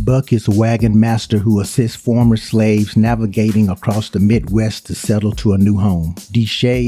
Buck is a wagon master who assists former slaves navigating across the Midwest to settle to a new home. Dee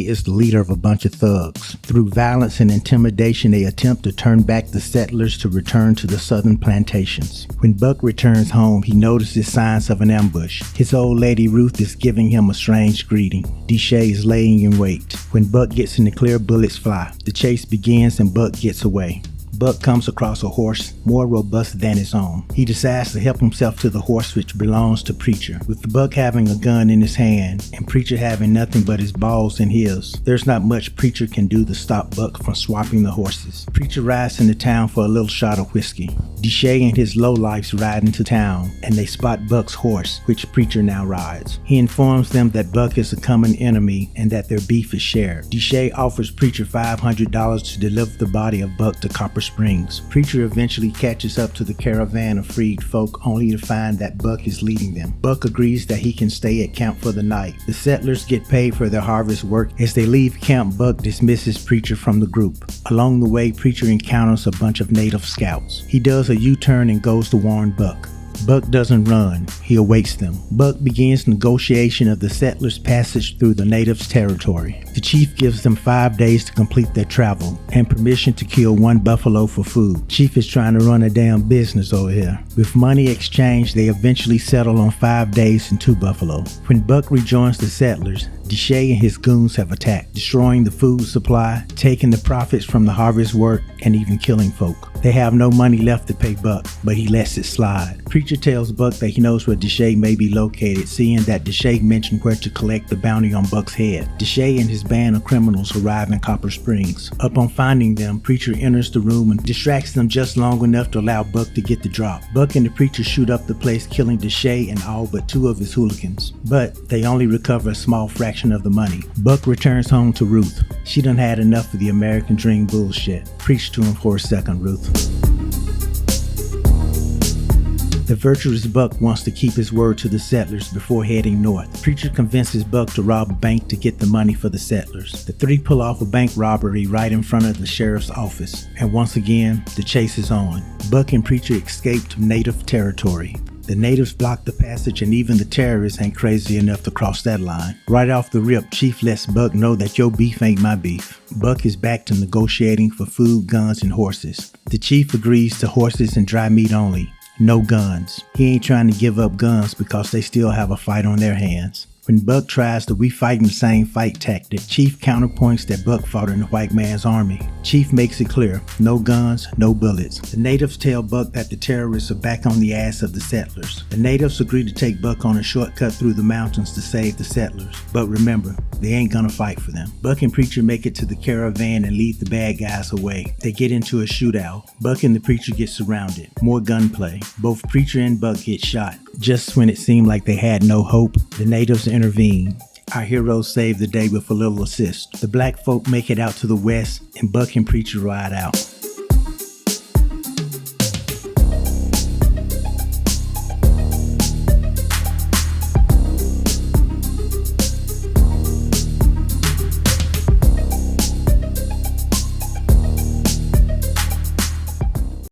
is the leader of a bunch of thugs. Through violence and intimidation, they attempt to turn back the settlers to return to the southern plantations. When Buck returns home, he notices signs of an ambush. His old lady Ruth is giving him a strange greeting. Dee is laying in wait. When Buck gets in the clear, bullets fly. The chase begins and Buck gets away. Buck comes across a horse more robust than his own. He decides to help himself to the horse which belongs to Preacher. With Buck having a gun in his hand and Preacher having nothing but his balls in his, there's not much Preacher can do to stop Buck from swapping the horses. Preacher rides into town for a little shot of whiskey. Dee and his lowlifes ride into town and they spot Buck's horse, which Preacher now rides. He informs them that Buck is a common enemy and that their beef is shared. Dee offers Preacher $500 to deliver the body of Buck to Copper Springs. Preacher eventually catches up to the caravan of freed folk only to find that Buck is leading them. Buck agrees that he can stay at camp for the night. The settlers get paid for their harvest work. As they leave camp, Buck dismisses Preacher from the group. Along the way, Preacher encounters a bunch of native scouts. He does a U-turn and goes to warn Buck. Buck doesn't run, he awaits them. Buck begins negotiation of the settlers' passage through the natives' territory. The chief gives them 5 days to complete their travel and permission to kill 1 buffalo for food. Chief is trying to run a damn business over here. With money exchanged, they eventually settle on 5 days and 2 buffalo. When Buck rejoins the settlers, Dee and his goons have attacked, destroying the food supply, taking the profits from the harvest work, and even killing folk. They have no money left to pay Buck, but he lets it slide. Preacher tells Buck that he knows where Dee may be located, seeing that Dee mentioned where to collect the bounty on Buck's head. Dee and his band of criminals arrive in Copper Springs. Upon finding them, Preacher enters the room and distracts them just long enough to allow Buck to get the drop. Buck and the Preacher shoot up the place, killing Dee and all but 2 of his hooligans. But they only recover a small fraction of the money. Buck returns home to Ruth. She done had enough of the American dream bullshit. Preach to him for a second, Ruth. The virtuous Buck wants to keep his word to the settlers before heading north. Preacher convinces Buck to rob a bank to get the money for the settlers. The 3 pull off a bank robbery right in front of the sheriff's office. And once again, the chase is on. Buck and Preacher escape to native territory. The natives block the passage and even the terrorists ain't crazy enough to cross that line. Right off the rip, Chief lets Buck know that your beef ain't my beef. Buck is back to negotiating for food, guns, and horses. The chief agrees to horses and dry meat only. No guns. He ain't trying to give up guns because they still have a fight on their hands. When Buck tries to fight in the same fight tactic, Chief counterpoints that Buck fought in the white man's army. Chief makes it clear, no guns, no bullets. The natives tell Buck that the terrorists are back on the ass of the settlers. The natives agree to take Buck on a shortcut through the mountains to save the settlers. But remember, they ain't gonna fight for them. Buck and Preacher make it to the caravan and lead the bad guys away. They get into a shootout. Buck and the Preacher get surrounded. More gunplay. Both Preacher and Buck get shot. Just when it seemed like they had no hope, the natives intervene. Our heroes save the day with a little assist. The black folk make it out to the west and Buck and Preacher ride out.